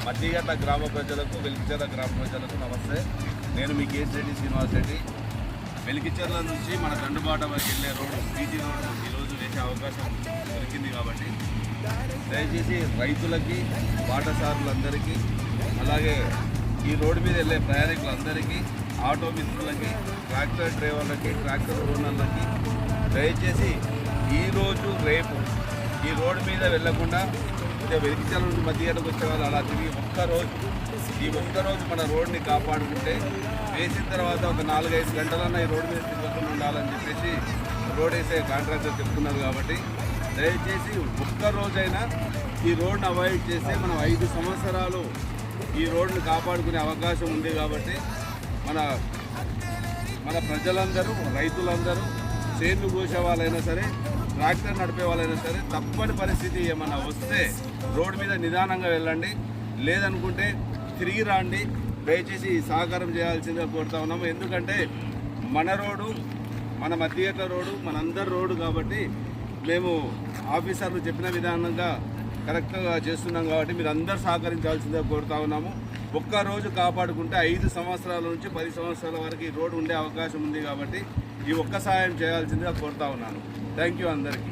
మధ్యగట్ల గ్రామ ప్రజలకు, వెలికిచెర్ల గ్రామ ప్రజలకు నమస్తే. నేను మీ కేసిరెడ్డి శ్రీనివాస్ రెడ్డి. వెలికిచెర్ల నుంచి మన దండుబాట వరకు వెళ్ళే రోడ్డు, బీటీ రోడ్డు ఈరోజు వేసే అవకాశం దొరికింది కాబట్టి దయచేసి రైతులకి, బాటసారులందరికీ, అలాగే ఈ రోడ్డు మీద వెళ్ళే ప్రయాణికులందరికీ, ఆటో మిత్రులకి, ట్రాక్టర్ డ్రైవర్లకి, ట్రాక్టర్ ఓనర్లకి దయచేసి ఈరోజు రేపు ఈ రోడ్డు మీద వెళ్లకుండా వెలికిచెర్ల నుంచి మధ్యగట్టకు వచ్చే వాళ్ళు అలా తిరిగి ఒక్కరోజు మన రోడ్ని కాపాడుకుంటే వేసిన తర్వాత ఒక 4-5 గంటలన్నా ఈ రోడ్డు మీద తిరగకుండా ఉండాలని చెప్పేసి రోడ్ వేసే కాంట్రాక్టర్ చెప్తున్నారు. కాబట్టి దయచేసి ఒక్కరోజైనా ఈ రోడ్ని అవాయిడ్ చేస్తే మనం 5 సంవత్సరాలు ఈ రోడ్ని కాపాడుకునే అవకాశం ఉంది. కాబట్టి మన ప్రజలందరూ, రైతులందరూ, చేన్లు కోసే వాళ్ళైనా సరే, ట్రాక్టర్ నడిపే వాళ్ళైనా సరే తప్పని పరిస్థితి ఏమన్నా వస్తే రోడ్డు మీద నిదానంగా వెళ్ళండి, లేదనుకుంటే తిరిగి రాండి. దయచేసి సహకారం చేయాల్సిందిగా కోరుతా ఉన్నాము. ఎందుకంటే మన రోడ్డు, మన మధ్యగట్ల రోడ్డు, మనందరి రోడ్డు కాబట్టి మేము ఆఫీసర్లు చెప్పిన విధానంగా కరెక్ట్గా చేస్తున్నాం. కాబట్టి మీరు అందరూ సహకరించాల్సిందిగా కోరుతా ఉన్నాము. ఒక్కరోజు కాపాడుకుంటే 5 సంవత్సరాల నుంచి 10 సంవత్సరాల వరకు ఈ రోడ్డు ఉండే అవకాశం ఉంది. కాబట్టి ఈ ఒక్క సహాయం చేయాల్సిందిగా కోరుతా ఉన్నాను. థ్యాంక్ యూ అందరికీ.